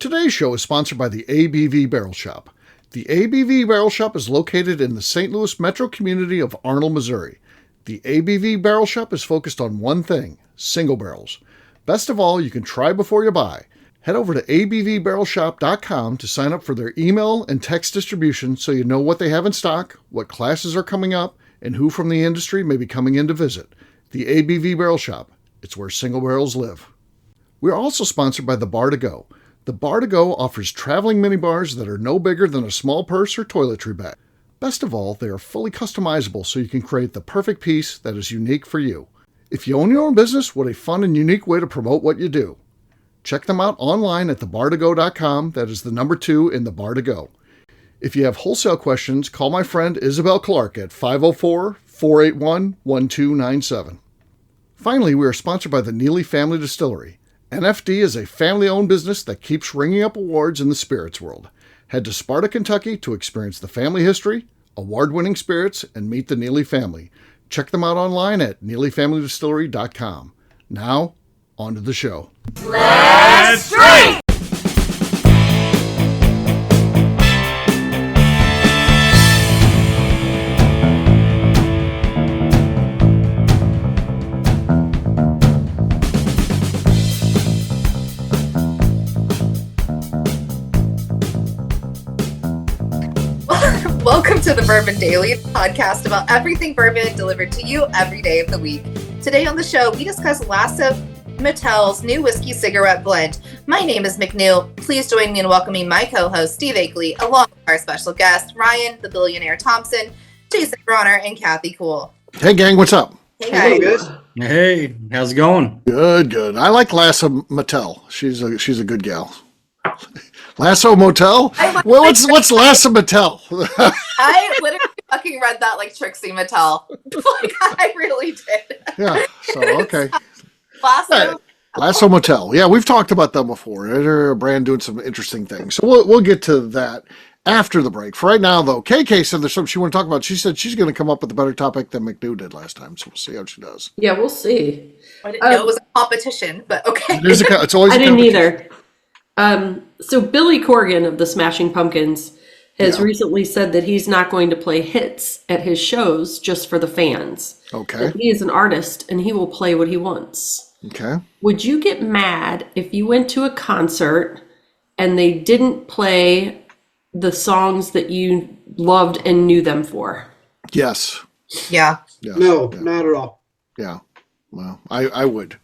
Today's show is sponsored by the ABV Barrel Shop. The ABV Barrel Shop is located in the St. Louis metro community of Arnold, Missouri. The ABV Barrel Shop is focused on one thing, single barrels. Best of all, you can try before you buy. Head over to abvbarrelshop.com to sign up for their email and text distribution so you know what they have in stock, what classes are coming up, and who from the industry may be coming in to visit. The ABV Barrel Shop. It's where single barrels live. We're also sponsored by the Bar to Go. The Bar to Go offers traveling minibars that are no bigger than a small purse or toiletry bag. Best of all, they are fully customizable so you can create the perfect piece that is unique for you. If you own your own business, what a fun and unique way to promote what you do. Check them out online at thebartogo.com. That is the number 2 in the Bar to Go. If you have wholesale questions, call my friend Isabel Clark at 504-481-1297. Finally, we are sponsored by the Neely Family Distillery. NFD is a family-owned business that keeps ringing up awards in the spirits world. Head to Sparta, Kentucky to experience the family history, award-winning spirits, and meet the Neely family. Check them out online at neelyfamilydistillery.com. Now, on to the show. Let's drink! Welcome to the Bourbon Daily, podcast about everything bourbon delivered to you every day of the week. Today on the show, we discuss Lasso Motel's new whiskey cigarette blend. My name is McNew. Please join me in welcoming my co-host, Steve Akeley, along with our special guest, Ryan, the Billionaire Thompson, Jason Bronner, and Kathy Kuhl. Hey, gang, what's up? Hey, guys. Hey, how's it going? Good. I like Lasso Motel. She's a good gal. Lasso Motel? Well, what's Lasso Motel? I literally fucking read that like Trixie Motel. Like, I really did. Yeah, so, okay. Lasso Motel. Yeah, we've talked about them before. They're a brand doing some interesting things. So we'll get to that after the break. For right now, though, KK said there's something she want to talk about. She said she's going to come up with a better topic than McNew did last time, so we'll see how she does. Yeah, we'll see. I didn't know it was a competition, but okay. It's always I didn't either. So Billy Corgan of the Smashing Pumpkins has recently said that he's not going to play hits at his shows just for the fans. Okay. That he is an artist and he will play what he wants. Okay. Would you get mad if you went to a concert and they didn't play the songs that you loved and knew them for? Yes. Yeah. Yes. No, not at all. Yeah. Well, I would.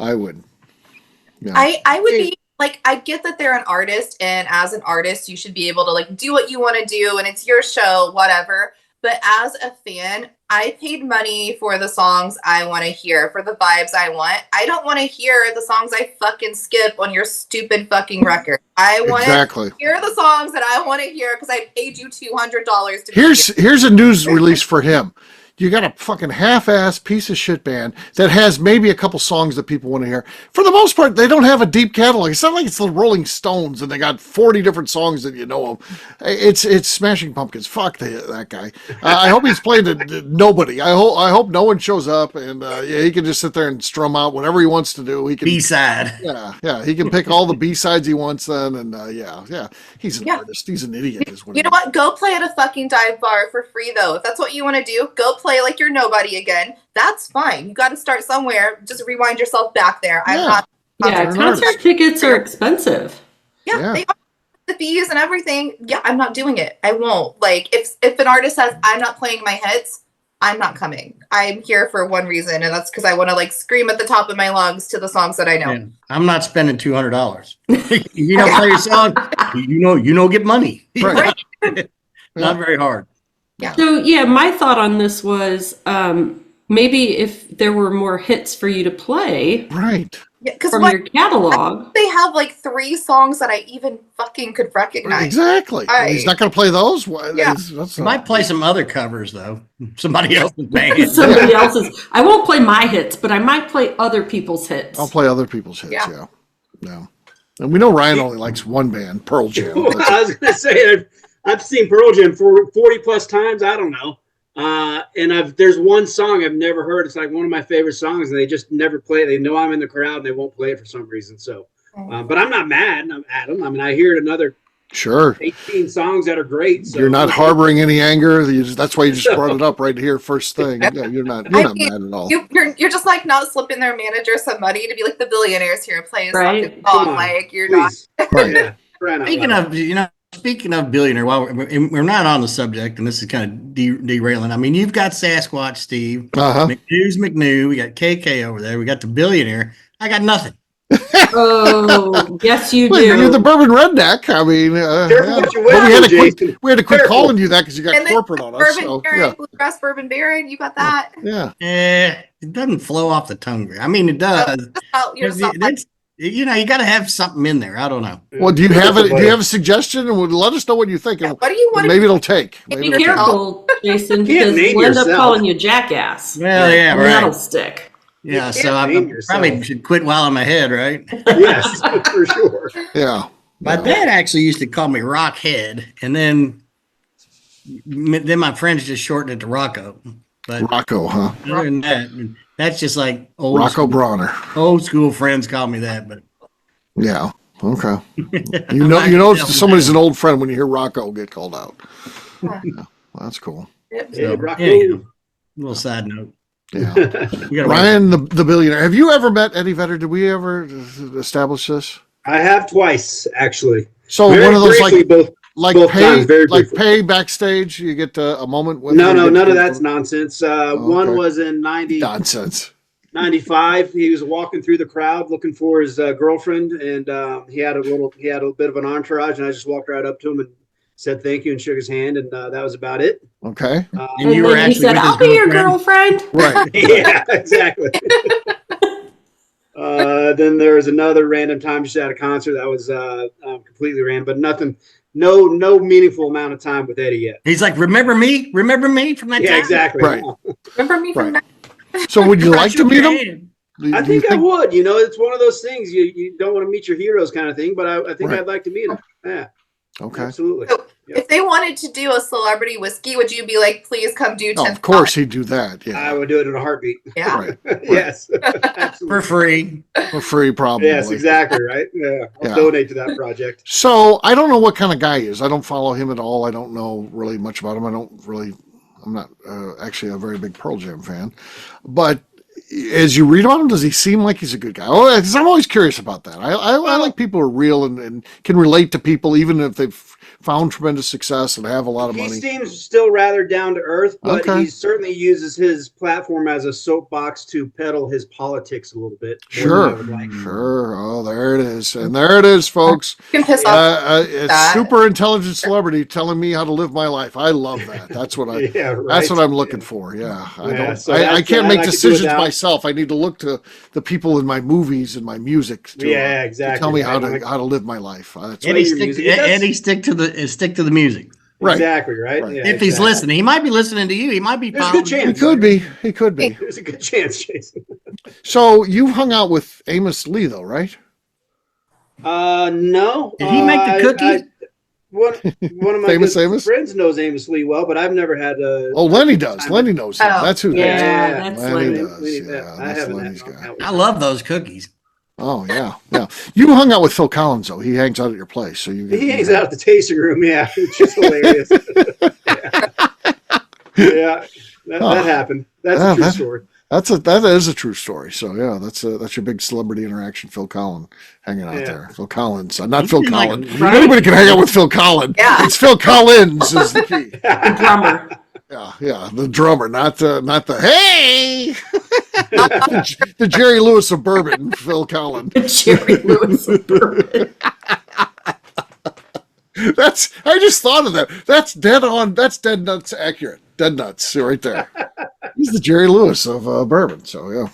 Yeah. I would be like, I get that they're an artist, and as an artist, you should be able to like do what you want to do, and it's your show, whatever. But as a fan, I paid money for the songs I want to hear, for the vibes I want. I don't want to hear the songs I fucking skip on your stupid fucking record. I want to hear the songs that I want to hear because I paid you $200 to Here's a news release for him. You got a fucking half-ass piece of shit band that has maybe a couple songs that people want to hear. For the most part, they don't have a deep catalog. It's not like it's the Rolling Stones and they got 40 different songs that you know of. It's Smashing Pumpkins. Fuck that guy. I hope he's playing to nobody. I hope no one shows up and he can just sit there and strum out whatever he wants to do. He can B-side. Yeah. He can pick all the B-sides he wants then, and he's an artist. He's an idiot. You know what? Go play at a fucking dive bar for free though. If that's what you want to do, go play like you're nobody again. That's fine. You got to start somewhere. Just rewind yourself back there. Concert tickets are expensive. Yeah. They are the fees and everything. Yeah, I'm not doing it. I won't. Like if an artist says I'm not playing my hits, I'm not coming. I'm here for one reason, and that's because I want to like scream at the top of my lungs to the songs that I know. Man, I'm not spending $200. You don't play your song. You know, get money. Right. Not very hard. Yeah. So my thought on this was maybe if there were more hits for you to play, right? Yeah, because from your catalog, they have like 3 songs that I even fucking could recognize. Exactly. Right. He's not going to play those. Yeah. He might play some other covers though. Somebody else's band. Somebody else's. I won't play my hits, but I might play other people's hits. I'll play other people's hits. Yeah. And we know Ryan only likes one band, Pearl Jam. I was going to say I've seen Pearl Jam 40 plus times. I don't know. And there's one song I've never heard. It's like one of my favorite songs, and they just never play it. They know I'm in the crowd, and they won't play it for some reason. So But I'm not mad. I'm Adam. I mean, I hear another Sure. 18 songs that are great. So You're not harboring any anger. That's why you just brought it up right here, first thing. Yeah, you're not mad at all. You're just like not slipping their manager some money to be like the Billionaires here and play a Right. song. Like you're Please. Right. Yeah. Speaking of Billionaire, while we're not on the subject, and this is kind of derailing. I mean, you've got Sasquatch Steve, McNew's McNew. We got KK over there. We got the Billionaire. I got nothing. Oh, yes, you Well, do. you're the bourbon redneck. I mean, what you but wear, we had to quit Careful. calling you that because you got And then corporate on us. Bourbon So, Baron, Bluegrass Bourbon Baron. You got that. yeah. It doesn't flow off the tongue. I mean, it does. You're just not like, You got to have something in there. I don't know. Well, do you have it? Do you have a suggestion? And let us know what you think. what do you want Maybe it'll take. Be Maybe Be it'll take. careful, Jason, Can't because name we'll end up yourself. calling you jackass. Well, yeah, right. That'll stick. Yeah, so can't I name yourself. probably should quit while I'm ahead, right? Yes, for sure. Yeah. My dad actually used to call me Rockhead, and then my friends just shortened it to Rocco. But Rocco, huh? other than that, that's just like Rocco Bronner. old school friends call me that. But Yeah. Okay. You know, somebody's an old friend when you hear Rocco get called out. Yeah, that's cool. Hey, Rocco. anywho, little side note. Yeah. We gotta Ryan, the billionaire. Have you ever met Eddie Vedder? Did we ever establish this? I have twice, actually. So Very one of those briefly, both times, pay very briefly. pay backstage. You get a moment with. No, him? none of that's nonsense. One okay. was in 90, Nonsense. 95. He was walking through the crowd looking for his girlfriend, and he had a bit of an entourage, and I just walked right up to him and said thank you and shook his hand, and that was about it. Okay. And you were then he actually said, with his I'll be your girlfriend? girlfriend. Right. Yeah, exactly. Then there was another random time just at a concert that was completely random, but nothing, no meaningful amount of time with Eddie yet. He's like, remember me from that Yeah, time? exactly. Right. remember me from Right. So would you like to meet him? I think I would. You know, it's one of those things you don't want to meet your heroes kind of thing, but I think Right. I'd like to meet him. Yeah, Okay. absolutely. So, if they wanted to do a celebrity whiskey, would you be like, please come do 10 Oh, of course he'd do that. I Yeah. would do it in a heartbeat. Yeah. Right. Yes, For absolutely. free. For free, probably. Yes, exactly. Right. Yeah, I'll Yeah. donate to that project. So I don't know what kind of guy he is. I don't follow him at all. I don't know really much about him. I'm not actually a very big Pearl Jam fan. But as you read about him, does he seem like he's a good guy? Oh, 'cause I'm always curious about that. I like people who are real and can relate to people, even if they've found tremendous success and have a lot of He money. seems still rather down to earth, but Okay. he certainly uses his platform as a soapbox to peddle his politics a little bit. more than I Sure. would like. Sure. Oh, there it is. And there it is, folks. You can piss off. A that. super intelligent celebrity telling me how to live my life. I love that. That's what I. Yeah, right. That's what I'm looking for. Yeah, I Yeah, don't. so I that's- can't I make like to do decisions without- myself. I need to look to the people in my movies and my music to, Yeah, to exactly. tell me how Right. to live my life. That's Yeah. Eddie your stick, music. It does- Eddie stick to the music. Right. Exactly. Right. Right. Yeah, If he's exactly. listening, he might be listening to you. He might be There's a following good you. He chance. could be. He could be. There's a good chance, Jason. So you hung out with Amos Lee, though, right? No. Did he make the cookies? One of my Famous good Amos? friends knows Amos Lee well, but I've never had a. Oh, Lenny does. Lenny knows him. Oh, That's who. yeah. that is. That's Lenny Lenny. does. Yeah, I that's haven't Lenny's had guy. I love those cookies. Oh yeah, yeah. You hung out with Phil Collins though. He hangs out at your place, so you. He hangs out at the tasting room. Yeah, it's just hilarious. Yeah, that happened. That's Yeah, a true that- story. That is a true story. So yeah, that's your big celebrity interaction. Phil Collins hanging out Yeah. there. Phil Collins, not Phil seemed like- Collins. Right? Anybody can hang out with Phil Collins. Yeah. It's Phil Collins is the key. The drummer. Yeah, the drummer, not the hey, the Jerry Lewis of Bourbon, Phil Collins. Jerry Lewis of Bourbon. I just thought of that. That's dead on. That's dead nuts accurate. Dead nuts right there. He's the Jerry Lewis of Bourbon. So yeah.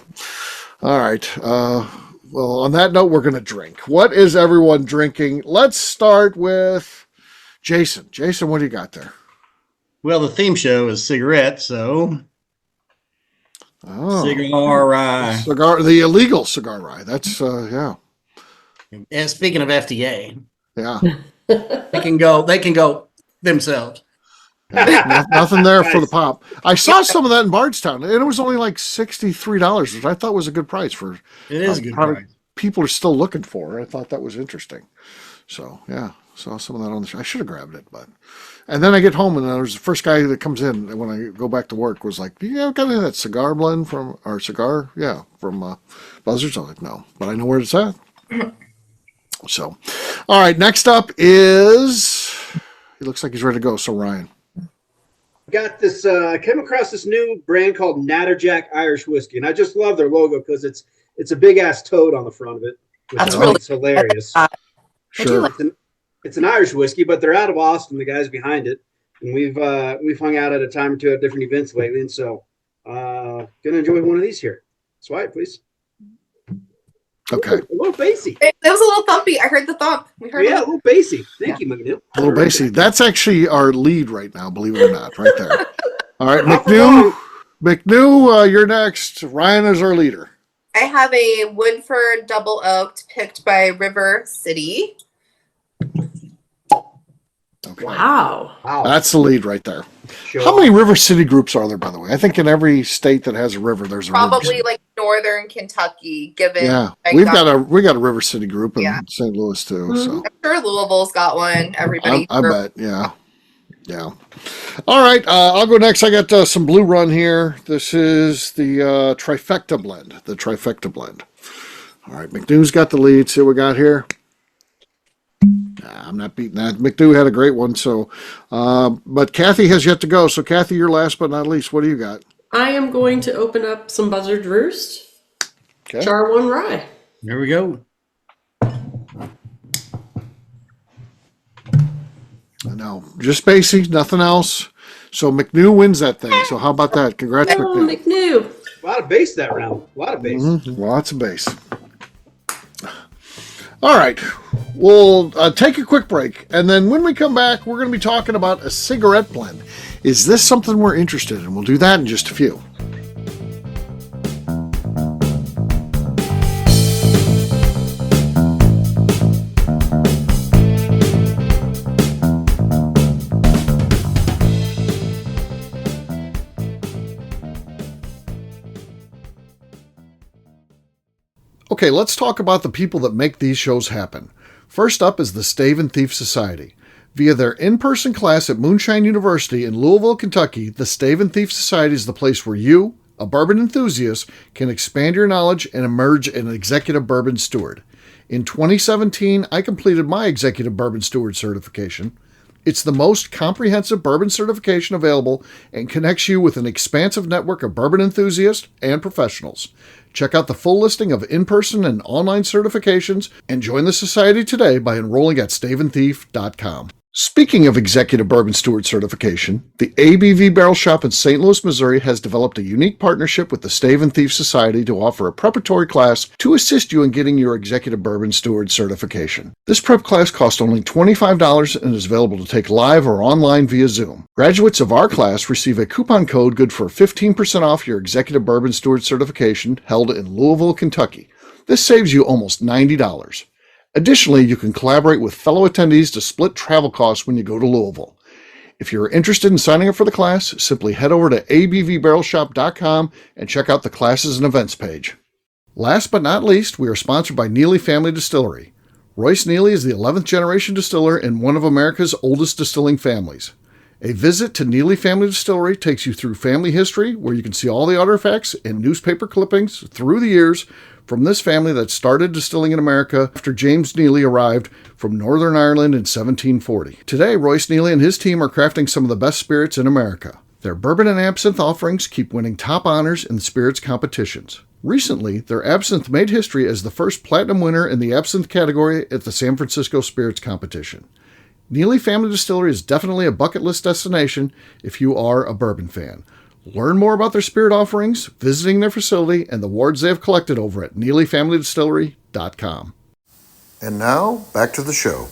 All right. Well, on that note, we're going to drink. What is everyone drinking? Let's start with Jason. Jason, what do you got there? Well, the theme show is cigarettes, so Oh, cigar rye. cigar, the illegal cigar rye. That's yeah, And speaking of FDA, yeah. they can go themselves. Nothing there for the Nice. pop. I saw some of that in Bardstown, and it was only like $63, which I thought was a good price for It is a good product. price. people are still looking for. I thought that was interesting. So, yeah, saw some of that on the show. I should have grabbed it, but. And then I get home, and there's the first guy that comes in when I go back to work was like, "You got any of that cigar blend from Buzzards?" I'm like, "No, but I know where it's at." So, all right, next up is, he looks like he's ready to go. So, Ryan. Got this, I came across this new brand called Natterjack Irish Whiskey, and I just love their logo because it's a big-ass toad on the front of it, which That's I really think is hilarious. Sure. It's an Irish whiskey, but they're out of Austin, the guys behind it. And we've hung out at a time or two at different events lately. And so gonna enjoy one of these here. Swipe, please. Okay. Ooh, a little bassy. It was a little thumpy. I heard the thump. We heard Yeah, a it. little bassy. Thank you, McNew. A little bassy. That's actually our lead right now, believe it or not, right there. All right, McNew, you're next. Ryan is our leader. I have a Woodford Double Oaked picked by River City. Okay. Wow. That's the lead right there. Sure. How many River City groups are there, by the way? I think in every state that has a river, there's a River Probably City. like northern Kentucky, given we got a River City group in Yeah. St. Louis too. So I'm sure Louisville's got one. Everybody. I bet, yeah. All right, I'll go next. I got some Blue Run here. This is the Trifecta blend. The Trifecta blend. All right, McNew's got the lead. See what we got here. I'm not beating that. McNew had a great one. So, but Kathy has yet to go. So, Kathy, you're last but not least. What do you got? I am going to open up some Buzzard Roost. Okay. Char 1 Rye. There we go. No, just basic, nothing else. So McNew wins that thing. So how about that? Congrats, Oh, McNew. McNew. A lot of bass that round. A lot of bass. Lots of bass. All right, we'll take a quick break, and then when we come back, we're going to be talking about a cigarette blend. Is this something we're interested in? We'll do that in just a few. Okay, let's talk about the people that make these shows happen. First up is the Stave and Thief Society. Via their in-person class at Moonshine University in Louisville, Kentucky, the Stave and Thief Society is the place where you, a bourbon enthusiast, can expand your knowledge and emerge an executive bourbon steward. In 2017, I completed my executive bourbon steward certification. It's the most comprehensive bourbon certification available and connects you with an expansive network of bourbon enthusiasts and professionals. Check out the full listing of in-person and online certifications and join the society today by enrolling at staveandthief.com. Speaking of executive bourbon steward certification, the ABV Barrel Shop in St. Louis, Missouri has developed a unique partnership with the Stave and Thief Society to offer a preparatory class to assist you in getting your executive bourbon steward certification. This prep class costs only $25 and is available to take live or online via Zoom. Graduates of our class receive a coupon code good for 15% off your executive bourbon steward certification held in Louisville, Kentucky. This saves you almost $90. Additionally, you can collaborate with fellow attendees to split travel costs when you go to Louisville. If you're interested in signing up for the class, simply head over to abvbarrelshop.com and check out the classes and events page. Last but not least, we are sponsored by Neely Family Distillery. Royce Neely is the 11th generation distiller in one of America's oldest distilling families. A visit to Neely Family Distillery takes you through family history, where you can see all the artifacts and newspaper clippings through the years from this family that started distilling in America after James Neely arrived from Northern Ireland in 1740. Today, Royce Neely and his team are crafting some of the best spirits in America. Their bourbon and absinthe offerings keep winning top honors in the spirits competitions. Recently, their absinthe made history as the first platinum winner in the absinthe category at the San Francisco Spirits Competition. Neely Family Distillery is definitely a bucket list destination if you are a bourbon fan. Learn more about their spirit offerings, visiting their facility, and the awards they have collected over at NeelyFamilyDistillery.com. And now, back to the show.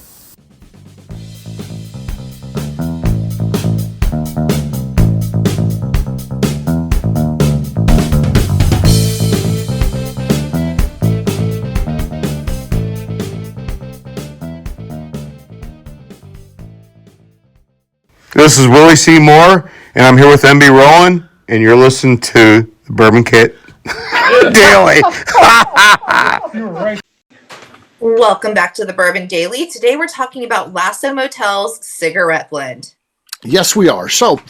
This is Willie C. Moore, and I'm here with MB Rowan, and you're listening to the Bourbon Kit Daily. Welcome back to the Bourbon Daily. Today we're talking about Lasso Motel's cigarette blend. Yes, we are. So,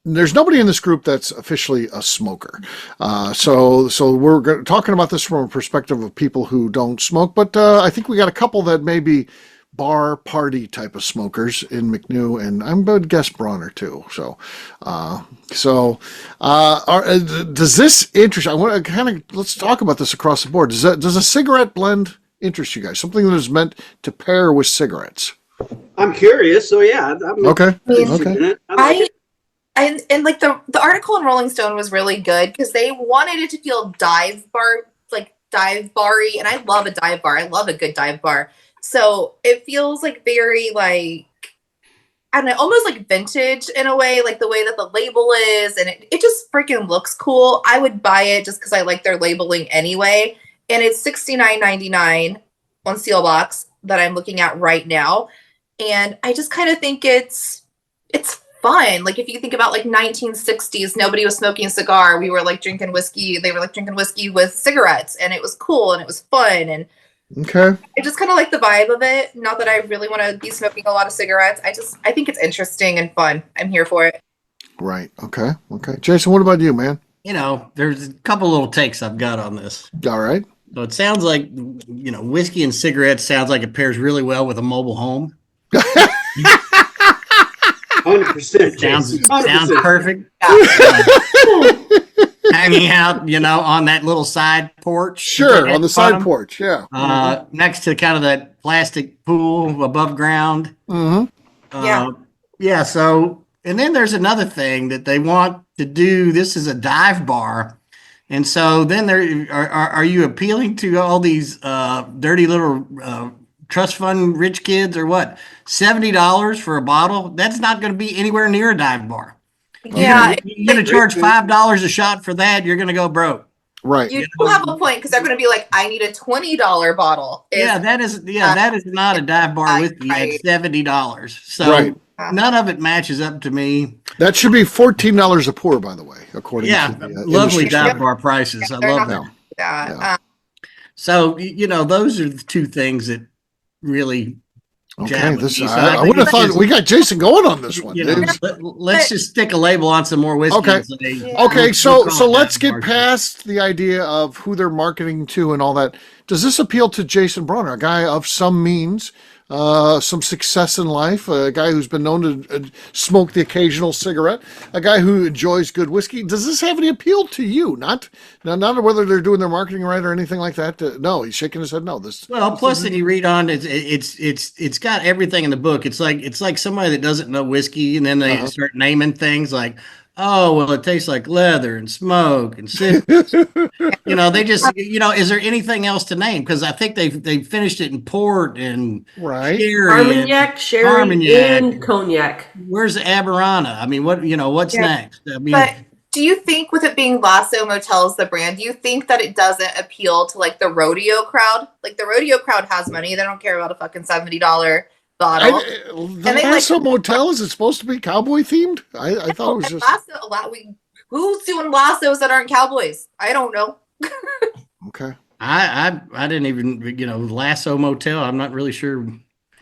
there's nobody in this group that's officially a smoker. So we're talking about this from a perspective of people who don't smoke, but I think we got a couple that may be bar party type of smokers in McNew, and I'm going to guess Bronner too. Does this interest? I want to let's talk about this across the board. Does a cigarette blend interest you guys? Something that is meant to pair with cigarettes? I'm curious, so yeah. Okay. And like the article in Rolling Stone was really good because they wanted it to feel dive bar-y, and I love a dive bar. I love a good dive bar. So it feels like very like, I don't know, almost like vintage in a way, like the way that the label is, and it just freaking looks cool. I would buy it just because I like their labeling anyway. And it's $69.99 on Sealbox that I'm looking at right now. And I just kind of think it's fun. Like if you think about like 1960s, nobody was smoking a cigar. We were like drinking whiskey. They were like drinking whiskey with cigarettes, and it was cool and it was fun. And okay, I just kind of like the vibe of it. Not that I really want to be smoking a lot of cigarettes. I think it's interesting and fun. I'm here for it. Right. Okay. Jason, what about you, man? There's a couple little takes I've got on this. All right. So it sounds like, whiskey and cigarettes sounds like it pairs really well with a mobile home. 100%. Sounds perfect. Hanging out, on that little side porch. Sure, on the side porch, yeah. Next to kind of that plastic pool above ground. Mm-hmm. Yeah, so, and then there's another thing that they want to do. This is a dive bar. And so then are you appealing to all these dirty little trust fund rich kids or what? $70 for a bottle? That's not going to be anywhere near a dive bar. Yeah. You're going to charge $5 a shot for that. You're going to go broke. Right. You do have a point because they're going to be like, I need a $20 bottle. That is not a dive bar whiskey at $70. So right. None of it matches up to me. That should be $14 a pour, by the way, according to the lovely dive bar prices. I love them. Yeah. So, those are the two things that really okay. I would have thought we got Jason going on this one. Let's just stick a label on some more whiskey. Okay. So let's get past the idea of who they're marketing to and all that. Does this appeal to Jason Bronner, a guy of some means, some success in life, a guy who's been known to smoke the occasional cigarette, a guy who enjoys good whiskey? Does this have any appeal to you? Not whether they're doing their marketing right or anything like that. No, he's shaking his head. No. Plus, then you read on it's got everything in the book. It's like somebody that doesn't know whiskey, and then they start naming things like, oh, well, it tastes like leather and smoke and citrus. They just, is there anything else to name? Because I think they finished it in port and sherry, and cognac. Where's the Aberana? I mean, what's next? I mean, but do you think with it being Lasso Motel's the brand, do you think that it doesn't appeal to like the rodeo crowd? Like the rodeo crowd has money. They don't care about a fucking $70 bottle. Lasso Motel, is it supposed to be cowboy themed? I thought it was just who's doing lassos that aren't cowboys? I don't know. Okay. I didn't even Lasso Motel. I'm not really sure.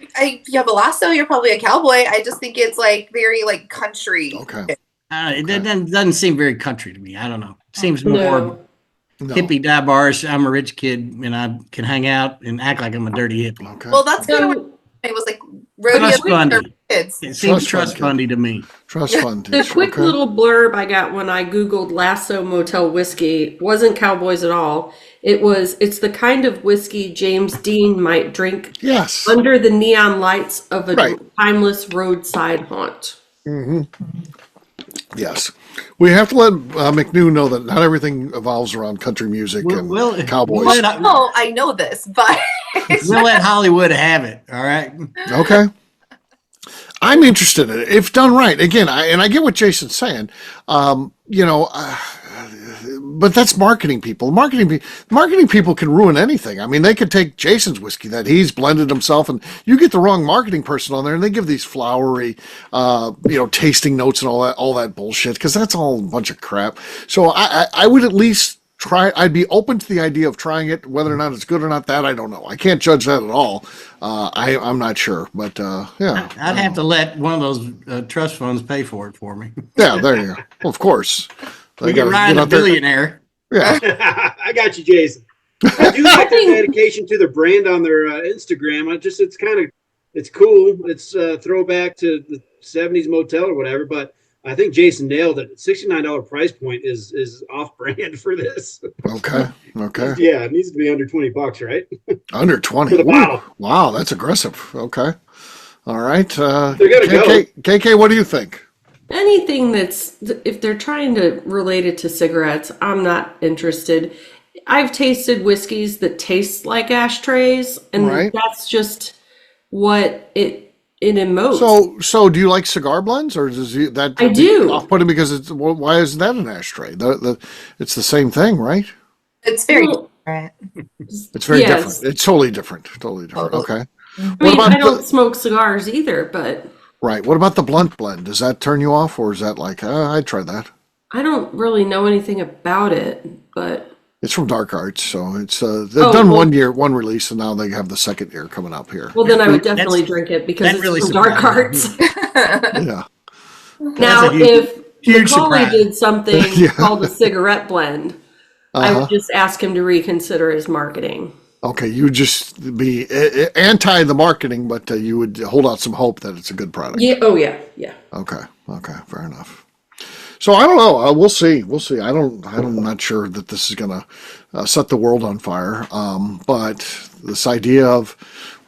If you have a lasso, you're probably a cowboy. I just think it's like very like country. Okay. It doesn't seem very country to me. I don't know. It seems more hippie dive bars. I'm a rich kid and I can hang out and act like I'm a dirty hippie. Okay. Well, that's kind of what it was like. Rodeo kids. It seems trust fundy to me. Trust fund. The quick little blurb I got when I Googled Lasso Motel whiskey wasn't cowboys at all. It's the kind of whiskey James Dean might drink under the neon lights of a timeless roadside haunt. Mm-hmm. Yes. We have to let McNew know that not everything evolves around country music and cowboys. I know this, but we'll let Hollywood have it. All right. Okay. I'm interested in it if done right. Again, I get what Jason's saying. But that's marketing people. Marketing people can ruin anything. I mean, they could take Jason's whiskey that he's blended himself, and you get the wrong marketing person on there, and they give these flowery, tasting notes and all that bullshit, because that's all a bunch of crap. So I would at least I'd be open to the idea of trying it. Whether or not it's good or not, that I don't know. I can't judge that at all. I'm not sure, but yeah. I'd have to let one of those trust funds pay for it for me. Yeah, there you go. Well, of course. We can ride a billionaire. Yeah. I got you, Jason. I do like their dedication to the brand on their Instagram. It's cool. It's throwback to the 70s motel or whatever, but I think Jason nailed it. $69 price point is off brand for this. Okay. Yeah, it needs to be under $20, right? Under 20. For the bottle. Wow, that's aggressive. Okay. All right. They're gonna go. KK, what do you think? Anything if they're trying to relate it to cigarettes, I'm not interested. I've tasted whiskeys that taste like ashtrays, and that's just what it emotes. So do you like cigar blends, or does that? I do. Off-putting because why isn't that an ashtray? It's the same thing, right? It's very different. It's very different. It's totally different. Okay. I don't smoke cigars either, but. Right. What about the blunt blend? Does that turn you off, or is that like, I'd try that? I don't really know anything about it, but. It's from Dark Arts, so it's they've done 1 year, one release, and now they have the second year coming up here. Well, then I would definitely drink it because it's really from Dark Arts. Yeah. Now, if Macaulay did something called a cigarette blend, I would just ask him to reconsider his marketing. Okay, you would just be anti the marketing, but you would hold out some hope that it's a good product. Yeah. Oh, yeah. Yeah. Okay. Fair enough. So I don't know. We'll see. I'm not sure that this is going to set the world on fire. But this idea of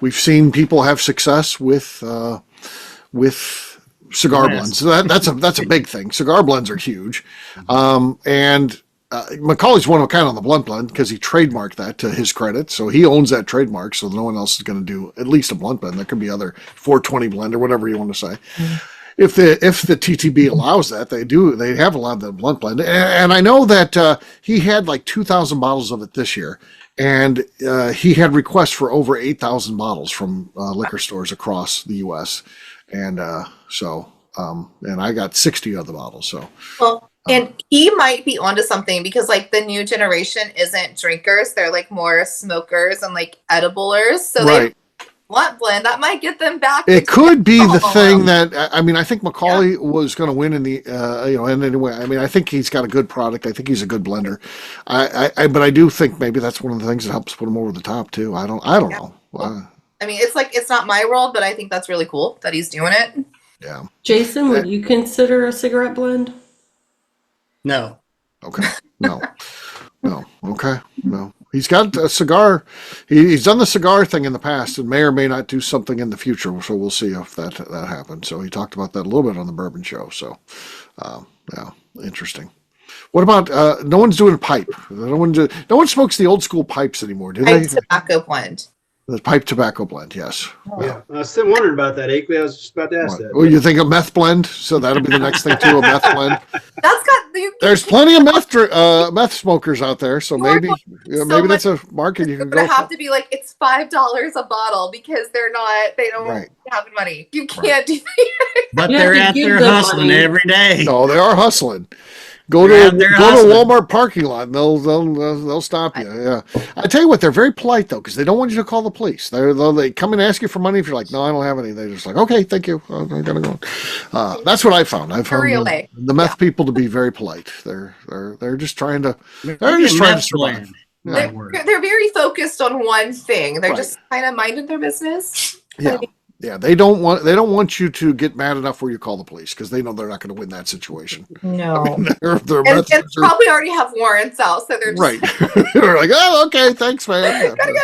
we've seen people have success with cigar blends. So that's a big thing. Cigar blends are huge. And Macaulay's one of a kind on the blunt blend because he trademarked that to his credit. So he owns that trademark. So no one else is going to do at least a blunt blend. There could be other 420 blend or whatever you want to say. Mm-hmm. If the TTB allows that, they have allowed the blunt blend. And I know that he had like 2,000 bottles of it this year. And he had requests for over 8,000 bottles from liquor stores across the U.S. And and I got 60 of the bottles. So. Well, and he might be onto something because like the new generation isn't drinkers. They're like more smokers and like ediblers. So they blunt blend that might get them back. It could be the thing that I think Macaulay was going to win in the and anyway, I think he's got a good product. I think he's a good blender. But I do think maybe that's one of the things that helps put him over the top too. I don't know. Well, it's not my world, but I think that's really cool that he's doing it. Yeah. Jason, would you consider a cigarette blend? No. Okay. No. Okay. No. He's got a cigar. He's done the cigar thing in the past and may or may not do something in the future. So we'll see if that happens. So he talked about that a little bit on the Bourbon Show. So, interesting. What about, no one's doing pipe. No one smokes the old school pipes anymore, do they? Tobacco blend. The pipe tobacco blend, yes. Yeah, I was still wondering about that, Akeley. I was just about to ask that. Well, you think a meth blend? So that'll be the next thing too, a meth blend. There's plenty of meth smokers out there, so maybe that's a market you can go for. Have to be like it's $5 a bottle because they don't have money. You can't do that. But they're out there hustling every day. No, they are hustling. Go to Walmart parking lot and they'll stop you. Yeah, I tell you what, they're very polite though because they don't want you to call the police. They come and ask you for money if you're like, no, I don't have any. They're just like, okay, thank you. I gotta go. That's what I found. I found the meth people to be very polite. They're just trying to survive. They're very focused on one thing. They're just kind of minding their business. Yeah. Yeah, they don't want you to get mad enough where you call the police because they know they're not going to win that situation. No, and probably already have warrants out, so they're just they're like, oh, okay, thanks, man. Gotta go.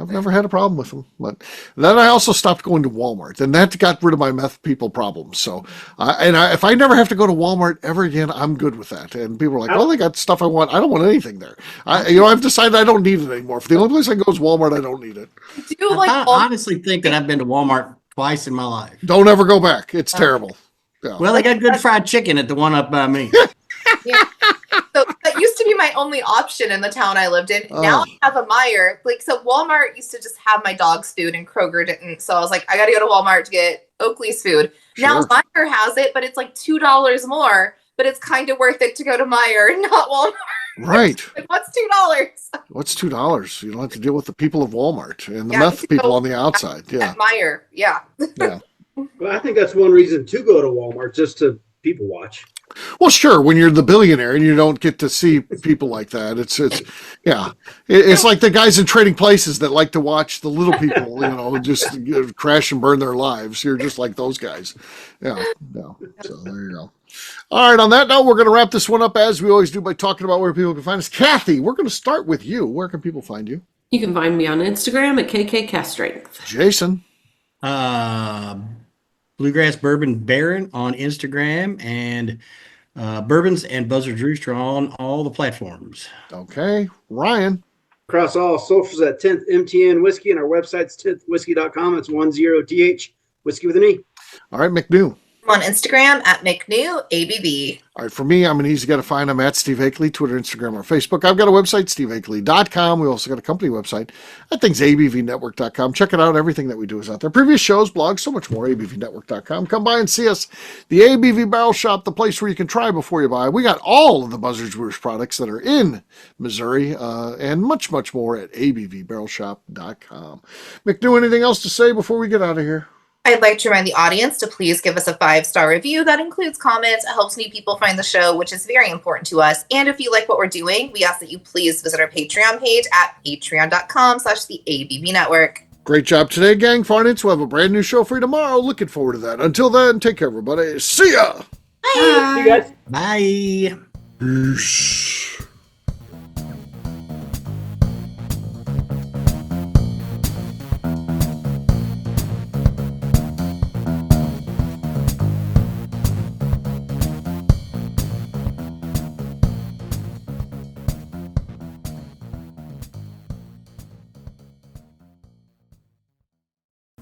I've never had a problem with them, but then I also stopped going to Walmart, and that got rid of my meth people problems. So, if I never have to go to Walmart ever again, I'm good with that. And people are like, "Oh, they got stuff I want. I don't want anything there." I've decided I don't need it anymore. If the only place I go is Walmart, I don't need it. I honestly think that I've been to Walmart twice in my life. Don't ever go back. It's terrible. Yeah. Well, they got good fried chicken at the one up by me. Yeah. So that used to be my only option in the town I lived in. Now I have a Meijer. So Walmart used to just have my dog's food and Kroger didn't. So I was like, I got to go to Walmart to get Oakley's food. Sure. Now Meijer has it, but it's like $2 more. But it's kind of worth it to go to Meijer, not Walmart. Right. Like, what's $2? What's $2? You don't have to deal with the people of Walmart and the Yeah, meth people on the outside. Yeah. At Meijer. Yeah. Yeah. Well, I think that's one reason to go to Walmart, just to people watch. Well, sure. When you're the billionaire and you don't get to see people like that, it's like the guys in Trading Places that like to watch the little people, just crash and burn their lives. You're just like those guys. Yeah. So there you go. All right. On that note, we're going to wrap this one up as we always do by talking about where people can find us. Kathy, we're going to start with you. Where can people find you? You can find me on Instagram at KKCaststrength. Jason. Bluegrass Bourbon Baron on Instagram, and Bourbons and Buzzards Rooster on all the platforms. Okay. Ryan. Across all socials at 10th MTN Whiskey, and our website's 10thwhiskey.com. It's 10th whiskey with an E. All right, McNew. I'm on Instagram at McNew ABV. All right, for me, I'm an easy guy to find. I'm at Steve Akeley, Twitter, Instagram, or Facebook. I've got a website, steveakeley.com. We also got a company website. That thing's abvnetwork.com. Check it out. Everything that we do is out there. Previous shows, blogs, so much more, abvnetwork.com. Come by and see us. The ABV Barrel Shop, the place where you can try before you buy. We got all of the Buzzards Roost products that are in Missouri and much, much more at abvbarrelshop.com. McNew, anything else to say before we get out of here? I'd like to remind the audience to please give us a 5-star review. That includes comments. It helps new people find the show, which is very important to us. And if you like what we're doing, we ask that you please visit our Patreon page at patreon.com/the ABV Network. Great job today, gang. Farnitz, we'll have a brand new show for you tomorrow. Looking forward to that. Until then, take care, everybody. See ya. Bye. See you guys. Bye. Peace.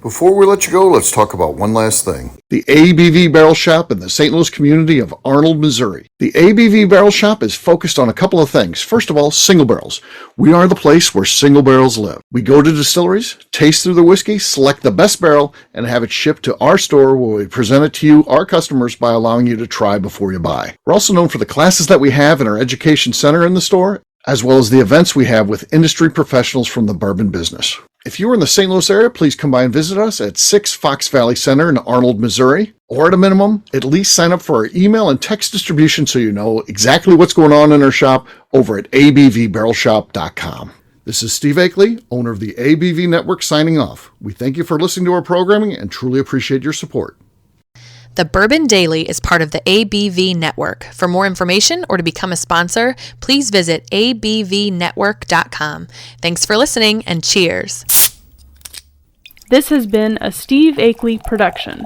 Before we let you go, let's talk about one last thing. The ABV Barrel Shop in the St. Louis community of Arnold, Missouri. The ABV Barrel Shop is focused on a couple of things. First of all, single barrels. We are the place where single barrels live. We go to distilleries, taste through the whiskey, select the best barrel, and have it shipped to our store where we present it to you, our customers, by allowing you to try before you buy. We're also known for the classes that we have in our education center in the store, as well as the events we have with industry professionals from the bourbon business. If you are in the St. Louis area, please come by and visit us at 6 Fox Valley Center in Arnold, Missouri. Or at a minimum, at least sign up for our email and text distribution so you know exactly what's going on in our shop over at abvbarrelshop.com. This is Steve Akeley, owner of the ABV Network, signing off. We thank you for listening to our programming and truly appreciate your support. The Bourbon Daily is part of the ABV Network. For more information or to become a sponsor, please visit abvnetwork.com. Thanks for listening and cheers. This has been a Steve Akeley production.